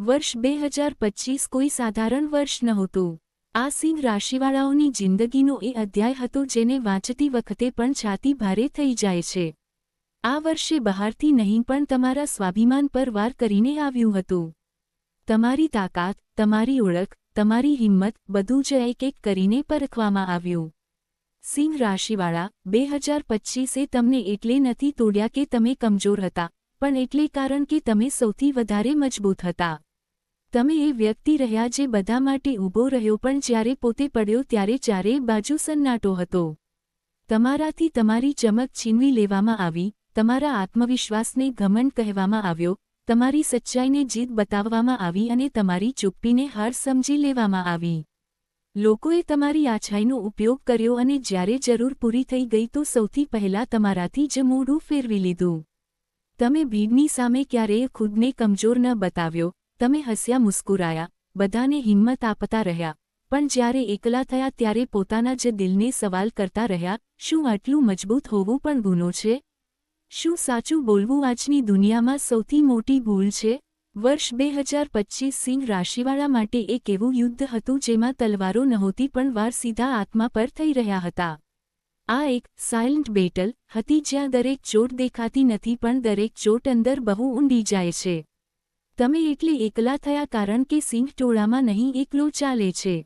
વર્ષ 2025 કોઈ સાધારણ વર્ષ નહોતું। આ સિંહ રાશિવાળાઓની જિંદગીનો એ અધ્યાય હતો જેને વાંચતી વખતે પણ છાતી ભારે થઈ જાય છે। આ વર્ષે બહારથી નહીં પણ તમારા સ્વાભિમાન પર વાર કરીને આવ્યું હતું। તમારી તાકાત, તમારી ઓળખ, તમારી હિંમત બધું જ એક એક કરીને પરખવામાં આવ્યું। સિંહ રાશિવાળા, 2025એ તમને એટલે નથી તોડ્યા કે તમે કમજોર હતા, પણ એટલે કારણ કે તમે સૌથી વધારે મજબૂત હતા। તમે એ વ્યક્તિ રહ્યા જે બધા માટે ઊભો રહ્યો પણ જ્યારે પોતે પડ્યો ત્યારે ચારેય બાજુ સન્નાટો હતો। તમારાથી તમારી ચમક છીનવી લેવામાં આવી, તમારા આત્મવિશ્વાસને ઘમંડ કહેવામાં આવ્યો, તમારી સચ્ચાઈને જીત બતાવવામાં આવી અને તમારી ચૂપ્પીને હાર સમજી લેવામાં આવી। લોકોએ તમારી આછાઈનો ઉપયોગ કર્યો અને જ્યારે જરૂર પૂરી થઈ ગઈ તો સૌથી પહેલાં તમારાથી જ મોઢું ફેરવી લીધું। તમે ભીડની સામે ક્યારેય ખુદને કમજોર ન બતાવ્યો, તમે હસ્યા મુસ્કુરાયા, બધાને હિંમત આપતા રહ્યા, પણ જ્યારે એકલા થયા ત્યારે પોતાના જ દિલને સવાલ કરતા રહ્યા, શું આટલું મજબૂત હોવું પણ ગુનો છે? શું સાચું બોલવું આજની દુનિયામાં સૌથી મોટી ભૂલ છે? વર્ષ 2025 સિંહ રાશિવાળા માટે એક એવું યુદ્ધ હતું જેમાં તલવારો નહોતી પણ વાર સીધા આત્મા પર થઈ રહ્યા હતા। આ એક સાયલન્ટ બેટલ હતી જ્યાં દરેક ચોટ દેખાતી નથી પણ દરેક ચોટ અંદર બહુ ઊંડી જાય છે। તમે એટલે એકલા થયા કારણ કે સિંહ ટોળામાં નહીં એકલો ચાલે છે।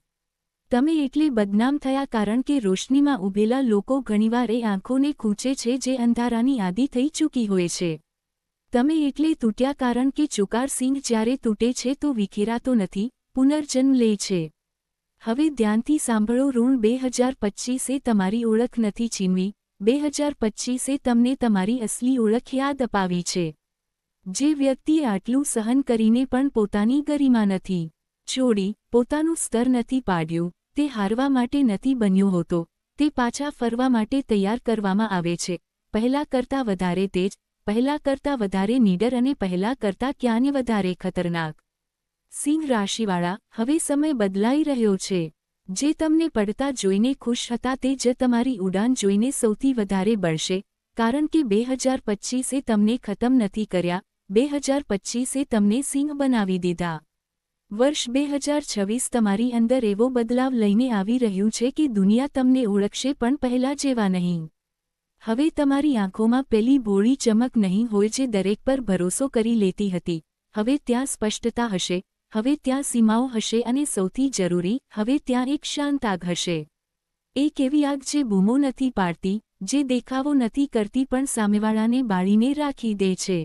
તમે એટલે બદનામ થયા કારણ કે રોશનીમાં ઊભેલા લોકો ઘણીવાર એ આંખોને ખૂંચે છે જે અંધારાની આદી થઈ ચૂકી હોય છે। તમે એટલે તૂટ્યા કારણ કે ચુકાર સિંહ જ્યારે તૂટે છે તો વિખેરાતો નથી, પુનર્જન્મ લે છે। હવે ધ્યાનથી સાંભળો, ઋણ 2025એ તમારી ઓળખ નથી છીનવી, 2025એ તમને તમારી અસલી ઓળખ યાદ અપાવી છે। જે વ્યક્તિએ આટલું સહન કરીને પણ પોતાની ગરિમા નથી છોડી, પોતાનું સ્તર નથી પાડ્યું, તે હારવા માટે નથી બન્યો હોતો, તે પાછા ફરવા માટે તૈયાર કરવામાં આવે છે। પહેલા કરતાં વધારે તેજ, પહેલા કરતાં વધારે નીડર અને પહેલા કરતાં ક્યાંય વધારે ખતરનાક। સિંહ રાશિવાળા, હવે સમય બદલાઈ રહ્યો છે। જે તમને પડતા જોઈને ખુશ હતા તે જ તમારી ઉડાન જોઈને સૌથી વધારે બળશે, કારણ કે 2025એ તમને ખતમ નથી કર્યા, 2025એ તમને સિંહ બનાવી દીધા। વર્ષ 2026 તમારી અંદર એવો બદલાવ લઈને આવી રહ્યું છે કે દુનિયા તમને ઓળખશે પણ પહેલા જેવા નહીં। હવે તમારી આંખોમાં પેલી ભોળી ચમક નહીં હોય જે દરેક પર ભરોસો કરી લેતી હતી, હવે ત્યાં સ્પષ્ટતા હશે, હવે ત્યાં સીમાઓ હશે અને સૌથી જરૂરી, હવે ત્યાં એક શાંત આગ હશે। એક એવી આગ જે બૂમો નથી પાડતી, જે દેખાવો નથી કરતી પણ સામેવાળાને બાળીને રાખી દે છે।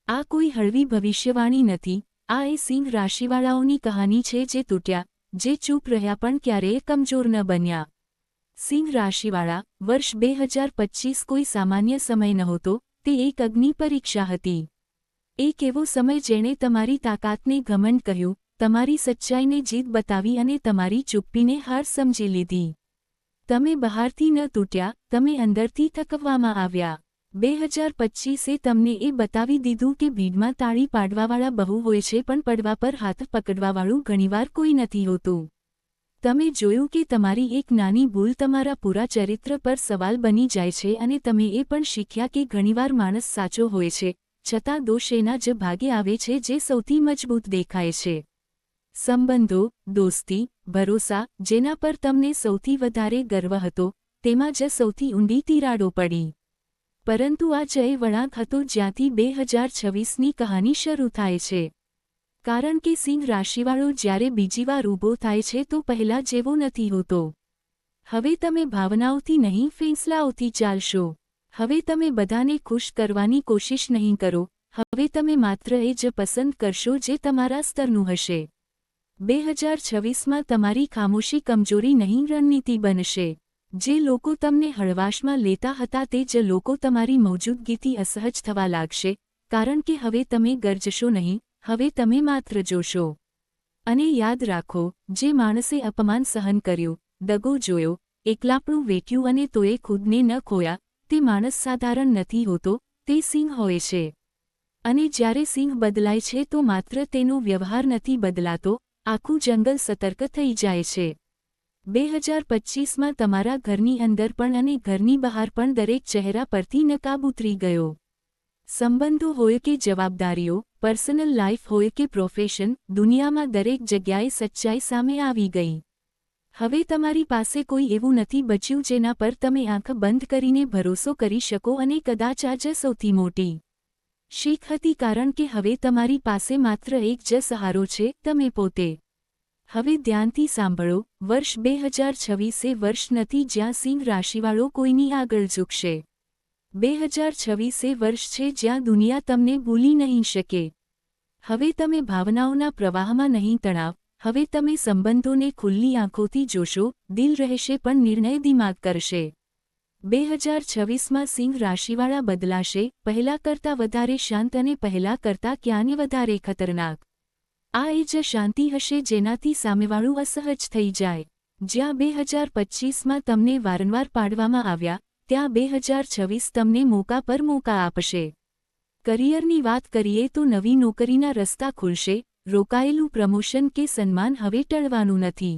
આ કોઈ હળવી ભવિષ્યવાણી નથી, આ એ સિંહ રાશિવાળાઓની કહાની છે જે તૂટ્યા, જે ચૂપ રહ્યા પણ ક્યારેય કમજોર ન બન્યા। સિંહ રાશિવાળા, વર્ષ 2025 કોઈ સામાન્ય સમય નહોતો, તે એક અગ્નિ પરીક્ષા હતી। એક એવો સમય જેણે તમારી તાકાતને ઘમંડ કહ્યું, તમારી સચ્ચાઈને જીત બતાવી અને તમારી ચૂપ્પીને હાર સમજી લીધી। તમે બહારથી ન તૂટ્યા, તમે અંદરથી થકવવામાં આવ્યા। 2025એ તમને એ બતાવી દીધું કે ભીડમાં તાળી પાડવાવાળા બહુ હોય છે પણ પડવા પર હાથ પકડવાવાળું ઘણીવાર કોઈ નથી હોતું। તમે જોયું કે તમારી એક નાની ભૂલ તમારા પૂરા ચરિત્ર પર સવાલ બની જાય છે અને તમે એ પણ શીખ્યા કે ઘણીવાર માણસ સાચો હોય છે, છતાં દોષ એના જ ભાગે આવે છે જે સૌથી મજબૂત દેખાય છે। સંબંધો, દોસ્તી, ભરોસા, જેના પર તમને સૌથી વધારે ગર્વ હતો, તેમાં જ સૌથી ઊંડી તિરાડો પડી। પરંતુ આ જ એ વળાંક હતો જ્યાંથી 2026ની કહાની શરૂ થાય છે। કારણ કે સિંહ રાશિવાળો જ્યારે બીજી વાર ઊભો થાય છે તો પહેલા જેવો નથી હોતો। હવે તમે ભાવનાઓથી નહીં ફેંસલાઓથી ચાલશો। હવે તમે બધાને ખુશ કરવાની કોશિશ નહીં કરો, હવે તમે માત્ર એ જ પસંદ કરશો જે તમારા સ્તરનું હશે। 2026માં તમારી ખામોશી કમજોરી નહીં રણનીતિ બનશે। જે લોકો તમને હળવાશમાં લેતા હતા તે જ લોકો તમારી મૌજૂદગીથી અસહજ થવા લાગશે, કારણ કે હવે તમે ગરજશો નહીં, હવે તમે માત્ર જોશો। અને યાદ રાખો, જે માણસે અપમાન સહન કર્યું, દગો જોયો, એકલાપણું વેઠ્યું અને તોય ખુદને ન ખોયા, તે માણસ સાધારણ નથી હોતો, તે સિંહ હોય છે। અને જ્યારે સિંહ બદલાય છે તો માત્ર તેનો વ્યવહાર નથી બદલાતો, આખું જંગલ સતર્ક થઈ જાય છે। 2025માં તમારા ઘરની અંદર પણ અને ઘરની બહાર પણ દરેક ચહેરા પરથી નકાબ ઉતરી ગયો। સંબંધો હોય કે જવાબદારીઓ, પર્સનલ લાઈફ હોય કે પ્રોફેશન, દુનિયામાં દરેક જગ્યાએ સચ્ચાઈ સામે આવી ગઈ. હવે તમારી પાસે કોઈ એવું નથી બચ્યું જેના પર તમે આંખ બંધ કરીને ભરોસો કરી શકો અને કદાચ આ જ સૌથી મોટી શીખ હતી કારણ કે હવે તમારી પાસે માત્ર એક જ સહારો છે, તમે પોતે. હવે ધ્યાનથી સાંભળો, વર્ષ 2026 એ વર્ષ નથી જ્યાં સિંહ રાશિવાળો કોઈની આગળ ઝૂકશે. 2026 એ વર્ષ છે જ્યાં દુનિયા તમને ભૂલી નહીં શકે. હવે તમે ભાવનાઓના પ્રવાહમાં નહીં તણાવ, હવે તમે સંબંધોને ખુલ્લી આંખોથી જોશો, દિલ રહેશે પણ નિર્ણય દિમાગ કરશે. 2026માં સિંહ રાશિવાળા બદલાશે, પહેલા કરતાં વધારે શાંત અને પહેલા કરતાં ક્યાંય વધારે ખતરનાક. આ એ જ શાંતિ હશે જેનાથી સામેવાળું અસહજ થઈ જાય. જ્યાં 2025માં તમને વારંવાર પાડવામાં આવ્યા, ત્યાં 2026 તમને મોકા પર મોકા આપશે. કરિયરની વાત કરીએ તો નવી નોકરીના રસ્તા ખુલશે, રોકાયેલું પ્રમોશન કે સન્માન હવે ટળવાનું નથી.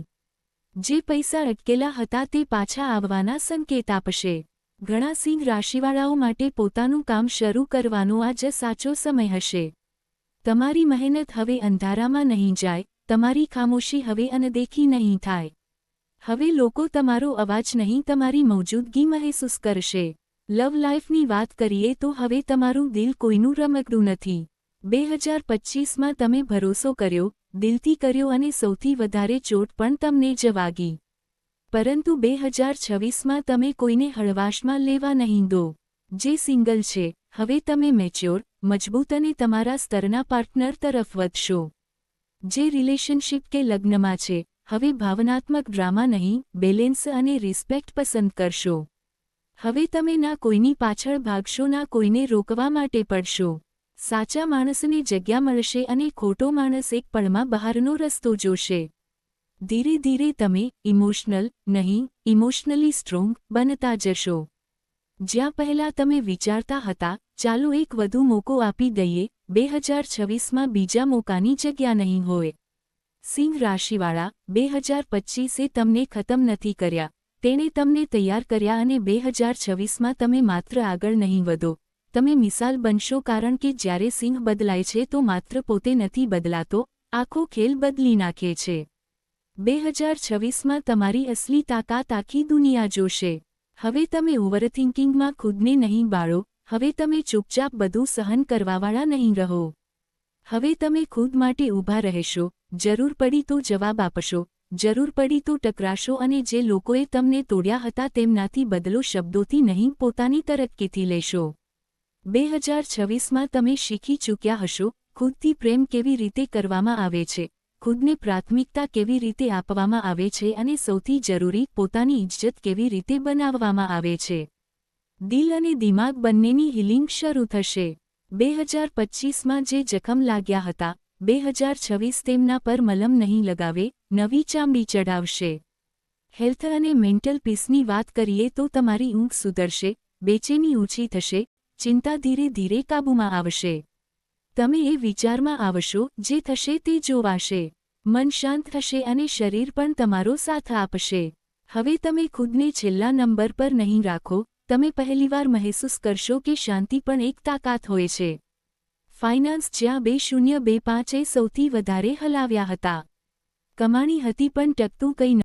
જે પૈસા અટકેલા હતા તે પાછા આવવાના સંકેત આપશે. ઘણા સિંહ રાશિવાળાઓ માટે પોતાનું કામ શરૂ કરવાનો આ જ સાચો સમય હશે. તમારી મહેનત હવે અંધારામાં નહીં જાય, તમારી ખામોશી હવે અનદેખી નહીં થાય. હવે લોકો તમારો અવાજ નહીં તમારી મૌજૂદગી મહેસૂસ કરશે. લવ લાઈફની વાત કરીએ તો હવે તમારું દિલ કોઈનું રમકડું નથી. 2025માં તમે ભરોસો કર્યો, દિલથી કર્યો અને સૌથી વધારે ચોટ પણ તમને જ વાગી. પરંતુ 2026માં તમે કોઈને હળવાશમાં લેવા નહીં દો. જે સિંગલ છે, હવે તમે મેચ્યોર, મજબૂત અને તમારા સ્તરના પાર્ટનર તરફ વધશો. જે રિલેશનશિપ કે લગ્નમાં છે, હવે ભાવનાત્મક ડ્રામા નહીં, બેલેન્સ અને રિસ્પેક્ટ પસંદ કરશો. હવે તમે ના કોઈની પાછળ ભાગશો ના કોઈને રોકવા માટે પડશો. સાચા માણસને જગ્યા મળશે અને ખોટો માણસ એક પળમાં બહારનો રસ્તો જોશે. ધીરે ધીરે તમે ઇમોશનલ નહીં, ઇમોશનલી સ્ટ્રોંગ બનતા જશો. જ્યાં પહેલાં તમે વિચારતા હતા, ચાલો એક વધુ મોકો આપી દઈએ, 2026માં બીજા મોકાની જગ્યા નહીં હોય. સિંહ રાશિવાળા, 2025એ તમને ખતમ નથી કર્યા, તેણે તમને તૈયાર કર્યા અને 2026માં તમે માત્ર આગળ નહીં વધો, તમે મિસાલ બનશો કારણ કે જ્યારે સિંહ બદલાય છે તો માત્ર પોતે નથી બદલાતો, આખો ખેલ બદલી નાખે છે. 2026માં તમારી અસલી તાકાત આખી દુનિયા જોશે. હવે તમે ઓવરથિંકિંગમાં ખુદને નહીં બાળો, હવે તમે ચૂપચાપ બધું સહન કરવાવાળા નહીં રહો. હવે તમે ખુદ માટે ઊભા રહેશો, જરૂર પડી તો જવાબ આપશો, જરૂર પડી તો ટકરાશો અને જે લોકોએ તમને તોડ્યા હતા તેમનાથી બદલો શબ્દોથી નહીં પોતાની તરક્કીથી લેશો. 2026માં તમે શીખી ચૂક્યા હશો, ખુદથી પ્રેમ કેવી રીતે કરવામાં આવે છે, ખુદને પ્રાથમિકતા કેવી રીતે આપવામાં આવે છે અને સૌથી જરૂરી પોતાની ઇજ્જત કેવી રીતે બનાવવામાં આવે છે. દિલ અને દિમાગ બંનેની હિલિંગ શરૂ થશે. 2025માં જે જખમ લાગ્યા હતા, 2026 તેમના પર મલમ નહીં લગાવે, નવી ચામડી ચઢાવશે. હેલ્થ અને મેન્ટલ પીસની વાત કરીએ તો તમારી ઊંઘ સુધરશે, બેચેની ઓછી થશે, ચિંતા ધીરે ધીરે કાબૂમાં આવશે. તમે એ વિચારમાં આવશો, જે થશે તે જોવાશે. મન શાંત થશે અને શરીર પણ તમારો સાથ આપશે. હવે તમે ખુદને છેલ્લા નંબર પર નહીં રાખો, તમે પહેલીવાર મહેસૂસ કરશો કે શાંતિ પણ એક તાકાત હોય છે. ફાઇનાન્સ જ્યાં 2025એ સૌથી વધારે હલાવ્યા હતા. કમાણી હતી પણ ટકતું કંઈ